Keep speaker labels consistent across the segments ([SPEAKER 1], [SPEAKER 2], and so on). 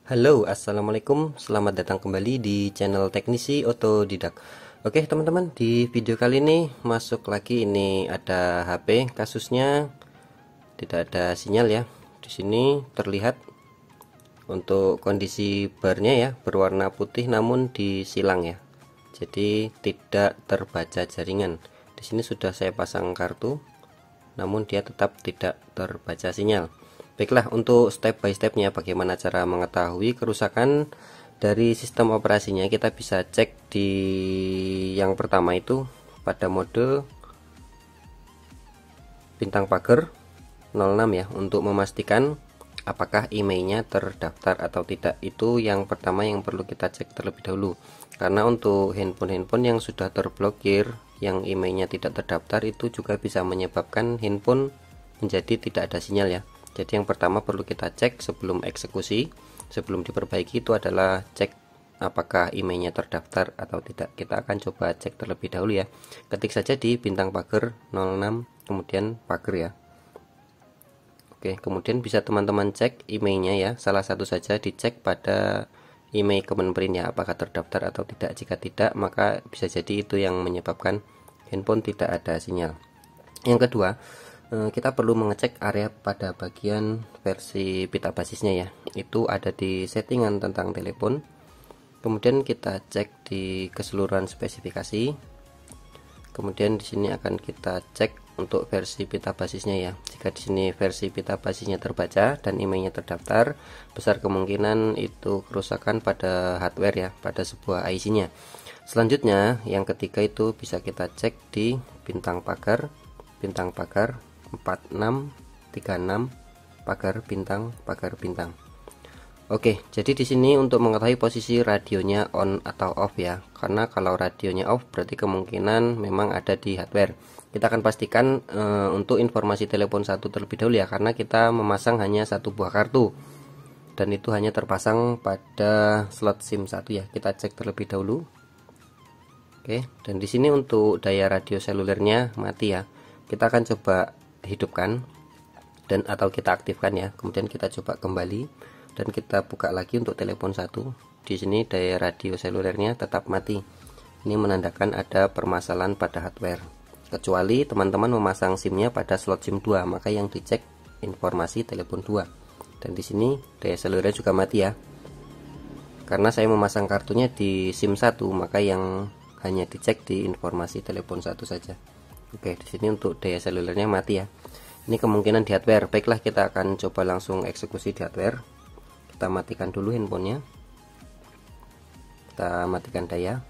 [SPEAKER 1] Halo, assalamualaikum. Selamat datang kembali di channel Teknisi Otodidak. Oke, teman-teman, di video kali ini masuk lagi. Ini ada HP, kasusnya tidak ada sinyal ya. Di sini terlihat untuk kondisi barnya ya berwarna putih namun disilang ya. Jadi tidak terbaca jaringan. Di sini sudah saya pasang kartu, namun dia tetap tidak terbaca sinyal. Baiklah, untuk step by stepnya bagaimana cara mengetahui kerusakan dari sistem operasinya, kita bisa cek di yang pertama itu pada mode bintang pagar 06 ya, untuk memastikan apakah emailnya terdaftar atau tidak. Itu yang pertama yang perlu kita cek terlebih dahulu, karena untuk handphone yang sudah terblokir, yang emailnya tidak terdaftar, itu juga bisa menyebabkan handphone menjadi tidak ada sinyal ya. Jadi yang pertama perlu kita cek sebelum eksekusi, sebelum diperbaiki, itu adalah cek apakah emailnya terdaftar atau tidak. Kita akan coba cek terlebih dahulu ya. Ketik saja di bintang pagar 06 kemudian pagar ya. Oke, kemudian bisa teman-teman cek emailnya ya. Salah satu saja dicek pada email Kemenprint ya, apakah terdaftar atau tidak. Jika tidak, maka bisa jadi itu yang menyebabkan handphone tidak ada sinyal. Yang kedua, kita perlu mengecek area pada bagian versi pita basisnya ya. Itu ada di settingan tentang telepon. Kemudian kita cek di keseluruhan spesifikasi. Kemudian di sini akan kita cek untuk versi pita basisnya ya. Jika di sini versi pita basisnya terbaca dan emailnya terdaftar, besar kemungkinan itu kerusakan pada hardware ya, pada sebuah IC-nya. Selanjutnya, yang ketiga itu bisa kita cek di bintang pagar 4636 pagar bintang. Oke, jadi di sini untuk mengetahui posisi radionya on atau off ya. Karena kalau radionya off berarti kemungkinan memang ada di hardware. Kita akan pastikan untuk informasi telepon satu terlebih dahulu ya, karena kita memasang hanya satu buah kartu dan itu hanya terpasang pada slot SIM 1 ya. Kita cek terlebih dahulu. Oke, dan di sini untuk daya radio selulernya mati ya. Kita akan coba hidupkan dan atau kita aktifkan ya. Kemudian kita coba kembali dan kita buka lagi untuk telepon 1. Di sini daya radio selulernya tetap mati. Ini menandakan ada permasalahan pada hardware. Kecuali teman-teman memasang SIM-nya pada slot SIM 2, maka yang dicek informasi telepon 2. Dan di sini daya selulernya juga mati ya. Karena saya memasang kartunya di SIM 1, maka yang hanya dicek di informasi telepon 1 saja. Oke, di sini untuk daya selulernya mati ya. Ini kemungkinan di hardware. Baiklah, kita akan coba langsung eksekusi di hardware. Kita matikan dulu handphonenya. Kita matikan daya.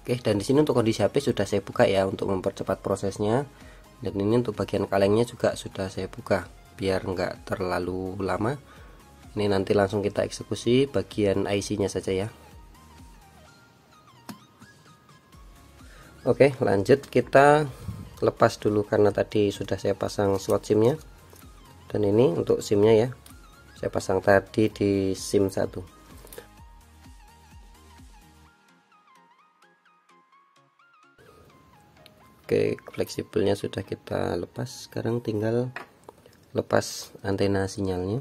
[SPEAKER 1] Oke, dan di sini untuk kondisi HP sudah saya buka ya untuk mempercepat prosesnya. Dan ini untuk bagian kalengnya juga sudah saya buka biar enggak terlalu lama. Ini nanti langsung kita eksekusi bagian IC-nya saja ya. Oke, lanjut kita lepas dulu karena tadi sudah saya pasang slot SIM-nya. Dan ini untuk SIM-nya ya. Saya pasang tadi di SIM 1. Oke, fleksibelnya sudah kita lepas. Sekarang tinggal lepas antena sinyalnya.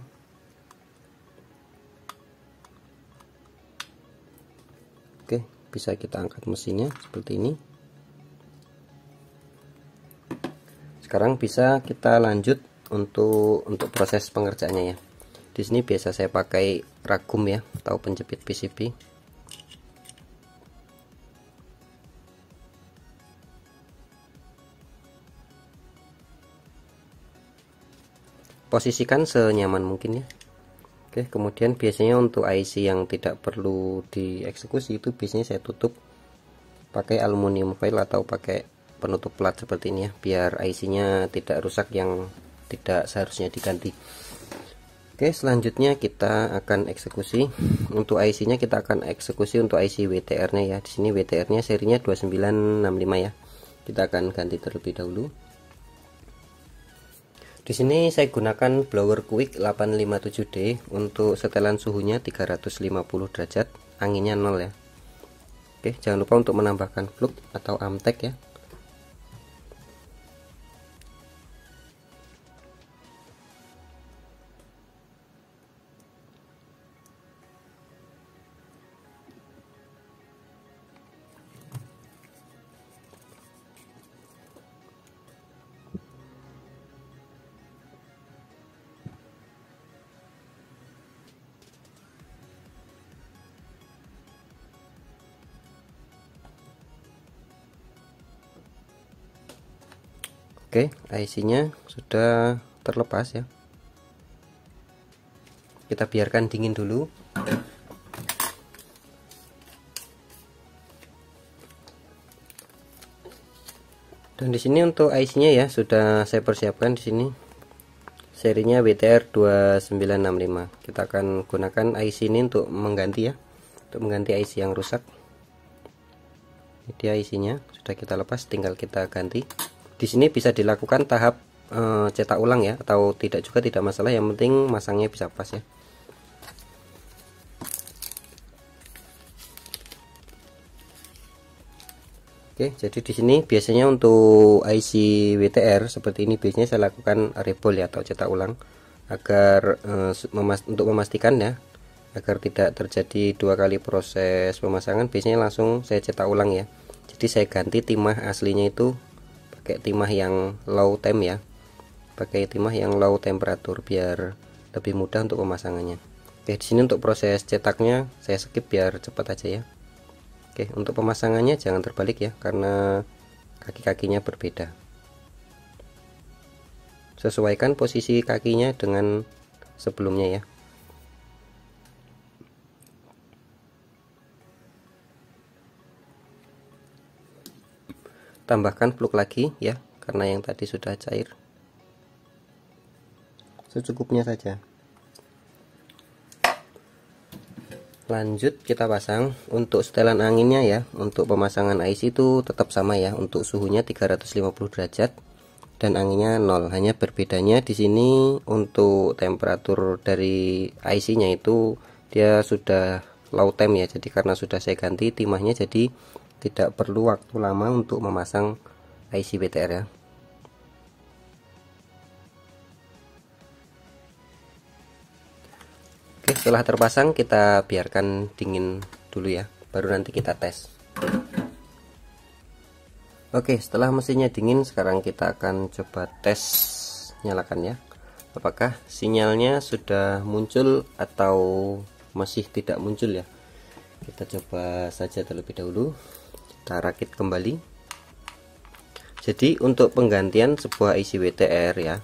[SPEAKER 1] Oke, bisa kita angkat mesinnya seperti ini. Sekarang bisa kita lanjut untuk proses pengerjaannya ya. Di sini biasa saya pakai ragum ya atau penjepit PCB. Posisikan senyaman mungkin ya. Oke, kemudian biasanya untuk IC yang tidak perlu dieksekusi itu biasanya saya tutup pakai aluminium foil atau pakai penutup plat seperti ini ya, biar IC-nya tidak rusak yang tidak seharusnya diganti. Oke, selanjutnya kita akan eksekusi. Untuk IC-nya kita akan eksekusi untuk IC WTR-nya ya. Di sini WTR-nya serinya 2965 ya. Kita akan ganti terlebih dahulu. Di sini saya gunakan blower quick 857D untuk setelan suhunya 350 derajat, anginnya 0 ya. Oke, jangan lupa untuk menambahkan plug atau amtek ya. Oke, IC-nya sudah terlepas ya. Kita biarkan dingin dulu. Dan di sini untuk IC-nya ya sudah saya persiapkan di sini. Serinya WTR 2965. Kita akan gunakan IC ini untuk mengganti ya. Untuk mengganti IC yang rusak. Ini dia IC-nya, sudah kita lepas, tinggal kita ganti. Di sini bisa dilakukan tahap cetak ulang ya, atau tidak juga tidak masalah, yang penting masangnya bisa pas ya. Oke, jadi di sini biasanya untuk IC WTR seperti ini biasanya saya lakukan rebol ya, atau cetak ulang agar untuk memastikan ya, agar tidak terjadi dua kali proses pemasangan. Biasanya langsung saya cetak ulang ya. Jadi saya ganti timah aslinya itu pakai timah yang low temp ya, pakai timah yang low temperatur biar lebih mudah untuk pemasangannya. Oke, di sini untuk proses cetaknya saya skip biar cepat aja ya. Oke, untuk pemasangannya jangan terbalik ya, karena kaki-kakinya berbeda. Sesuaikan posisi kakinya dengan sebelumnya ya. Tambahkan plug lagi ya, karena yang tadi sudah cair. Secukupnya saja. Lanjut kita pasang. Untuk setelan anginnya ya, untuk pemasangan IC itu tetap sama ya, untuk suhunya 350 derajat dan anginnya 0. Hanya berbedanya di sini untuk temperatur dari IC-nya itu dia sudah low temp ya. Jadi karena sudah saya ganti timahnya, jadi tidak perlu waktu lama untuk memasang IC WTR ya. Oke, setelah terpasang kita biarkan dingin dulu ya, baru nanti kita tes. Oke, setelah mesinnya dingin, sekarang kita akan coba tes, nyalakan ya, apakah sinyalnya sudah muncul atau masih tidak muncul ya. Kita coba saja terlebih dahulu, kita rakit kembali. Jadi untuk penggantian sebuah IC WTR ya,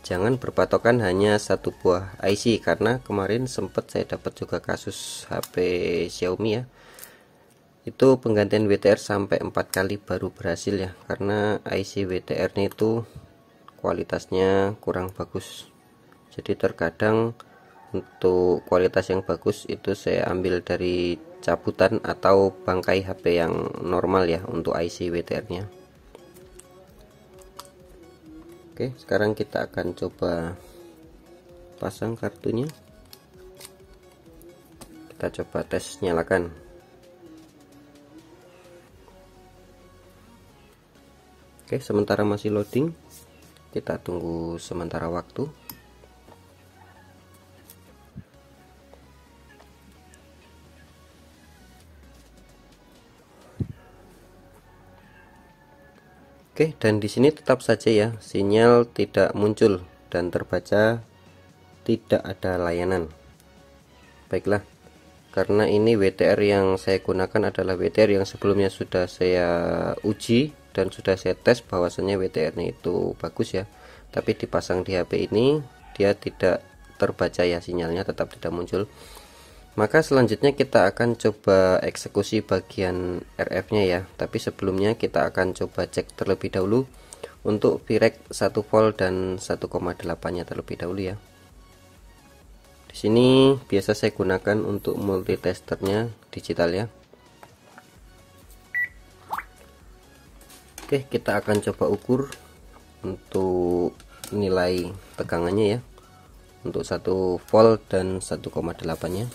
[SPEAKER 1] jangan berpatokan hanya satu buah IC, karena kemarin sempat saya dapat juga kasus HP Xiaomi ya, itu penggantian WTR sampai 4 kali baru berhasil ya, karena IC WTR nya itu kualitasnya kurang bagus. Jadi terkadang untuk kualitas yang bagus itu saya ambil dari cabutan atau bangkai HP yang normal ya untuk IC WTR nya. Oke, sekarang kita akan coba pasang kartunya. Kita coba tes nyalakan. Oke, sementara masih loading, kita tunggu sementara waktu. Oke, dan di sini tetap saja ya, sinyal tidak muncul dan terbaca tidak ada layanan. Baiklah, karena ini WTR yang saya gunakan adalah WTR yang sebelumnya sudah saya uji dan sudah saya tes bahwasannya WTR-nya itu bagus ya. Tapi dipasang di HP ini dia tidak terbaca ya, sinyalnya tetap tidak muncul. Maka selanjutnya kita akan coba eksekusi bagian RF-nya ya. Tapi sebelumnya kita akan coba cek terlebih dahulu untuk Virec 1 volt dan 1,8-nya terlebih dahulu ya. Di sini biasa saya gunakan untuk multitesternya digital ya. Oke, kita akan coba ukur untuk nilai tegangannya ya. Untuk 1 volt dan 1,8-nya.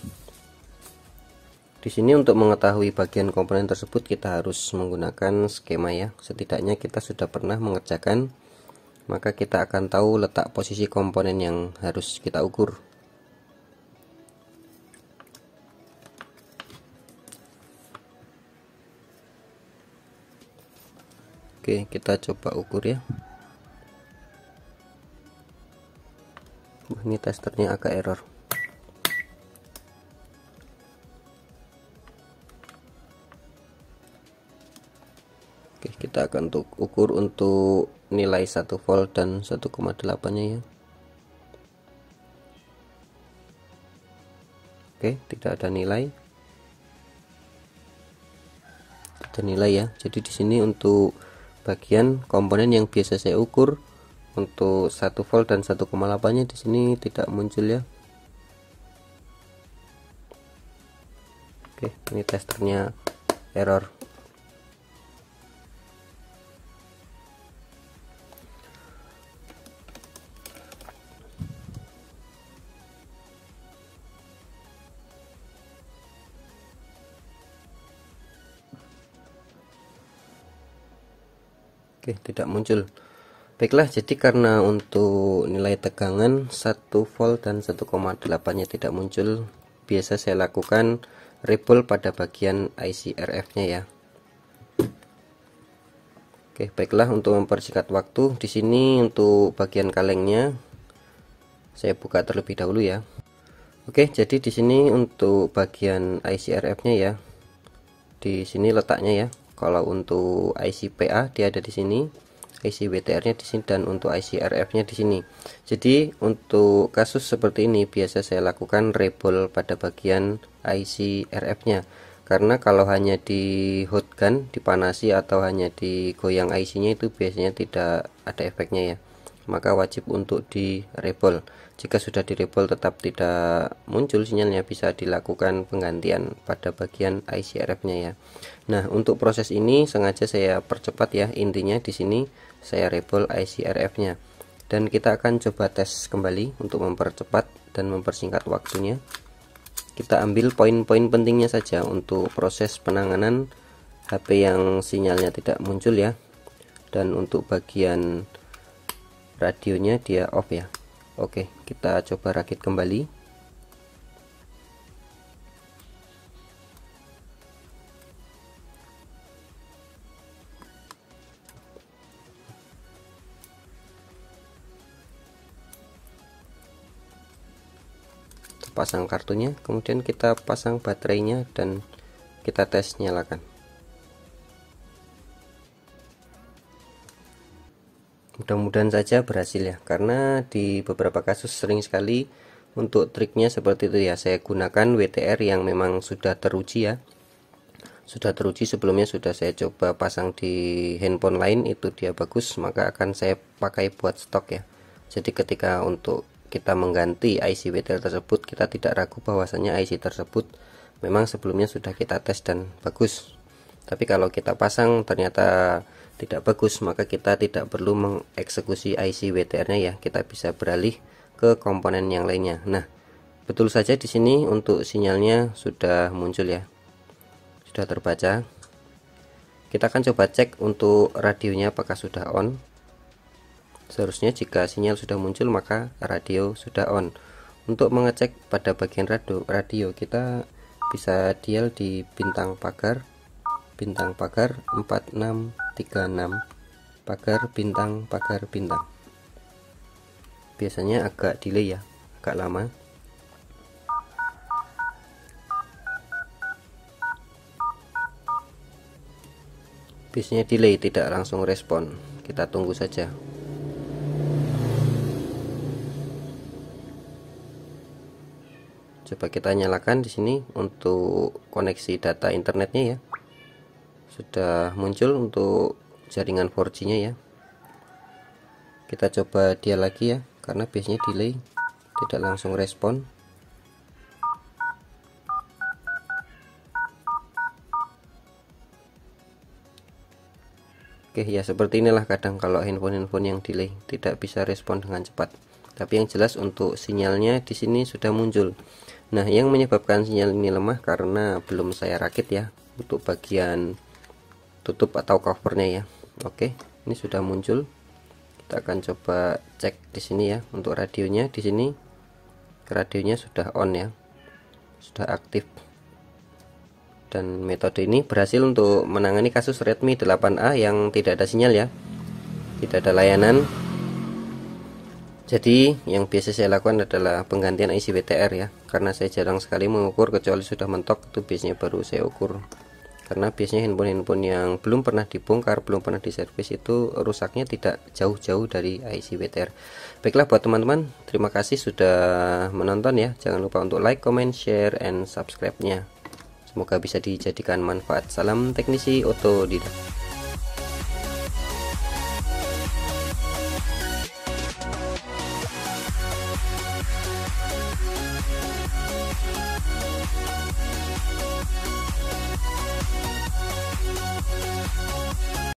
[SPEAKER 1] Di sini untuk mengetahui bagian komponen tersebut kita harus menggunakan skema ya. Setidaknya kita sudah pernah mengerjakan, maka kita akan tahu letak posisi komponen yang harus kita ukur. Oke, kita coba ukur ya. Ini testernya agak error. Oke, kita akan ukur untuk nilai 1 volt dan 1,8 nya ya. Oke, tidak ada nilai. Ya. Jadi di sini untuk bagian komponen yang biasa saya ukur untuk 1 volt dan 1,8 nya di sini tidak muncul ya. Oke, ini testernya error. Oke, tidak muncul. Baiklah, jadi karena untuk nilai tegangan 1 volt dan 1,8 nya tidak muncul, biasa saya lakukan rebol pada bagian IC RF nya ya. Oke, baiklah, untuk mempersingkat waktu di sini untuk bagian kalengnya saya buka terlebih dahulu ya. Oke, jadi di sini untuk bagian IC RF nya ya. Di sini letaknya ya. Kalau untuk IC PA dia ada di sini, IC WTR-nya di sini, dan untuk IC RF-nya di sini. Jadi untuk kasus seperti ini biasa saya lakukan rebol pada bagian IC RF-nya. Karena kalau hanya di hot gun, dipanasi atau hanya digoyang IC-nya itu biasanya tidak ada efeknya ya. Maka wajib untuk di rebol. Jika sudah di rebol tetap tidak muncul sinyalnya, bisa dilakukan penggantian pada bagian IC RF-nya ya. Nah, untuk proses ini sengaja saya percepat ya. Intinya di sini saya rebol IC RF-nya. Dan kita akan coba tes kembali untuk mempercepat dan mempersingkat waktunya. Kita ambil poin-poin pentingnya saja untuk proses penanganan HP yang sinyalnya tidak muncul ya. Dan untuk bagian radionya dia off ya. Oke, kita coba rakit kembali. Kita pasang kartunya, kemudian kita pasang baterainya dan kita tes nyalakan. Mudah-mudahan saja berhasil ya, karena di beberapa kasus sering sekali untuk triknya seperti itu ya. Saya gunakan WTR yang memang sudah teruji ya, sudah teruji sebelumnya, sudah saya coba pasang di handphone lain, itu dia bagus, maka akan saya pakai buat stok ya. Jadi ketika untuk kita mengganti IC WTR tersebut, kita tidak ragu bahwasanya IC tersebut memang sebelumnya sudah kita tes dan bagus. Tapi kalau kita pasang ternyata tidak bagus, maka kita tidak perlu mengeksekusi IC WTR-nya ya. Kita bisa beralih ke komponen yang lainnya. Nah, betul saja di sini untuk sinyalnya sudah muncul ya. Sudah terbaca. Kita akan coba cek untuk radionya apakah sudah on. Seharusnya jika sinyal sudah muncul maka radio sudah on. Untuk mengecek pada bagian radio kita bisa dial di bintang pagar 4636, pagar bintang. Biasanya agak delay ya, agak lama. Biasanya delay, tidak langsung respon. Kita tunggu saja. Coba kita nyalakan di sini untuk koneksi data internetnya ya. Sudah muncul untuk jaringan 4G nya ya. Kita coba dia lagi ya, karena biasanya delay, tidak langsung respon. Oke ya, seperti inilah kadang kalau handphone yang delay, tidak bisa respon dengan cepat. Tapi yang jelas untuk sinyalnya di sini sudah muncul. Nah, yang menyebabkan sinyal ini lemah karena belum saya rakit ya untuk bagian tutup atau covernya ya. Oke, ini sudah muncul. Kita akan coba cek di sini ya untuk radionya. Di sini radionya sudah on ya, sudah aktif. Dan metode ini berhasil untuk menangani kasus Redmi 8A yang tidak ada sinyal ya, tidak ada layanan. Jadi yang biasa saya lakukan adalah penggantian IC WTR ya, karena saya jarang sekali mengukur kecuali sudah mentok, itu biasanya baru saya ukur. karena biasanya handphone-handphone yang belum pernah dibongkar, belum pernah diservis itu rusaknya tidak jauh-jauh dari IC WTR. Baiklah buat teman-teman, terima kasih sudah menonton ya. Jangan lupa untuk like, comment, share, and subscribe-nya. Semoga bisa dijadikan manfaat. Salam teknisi otodidak.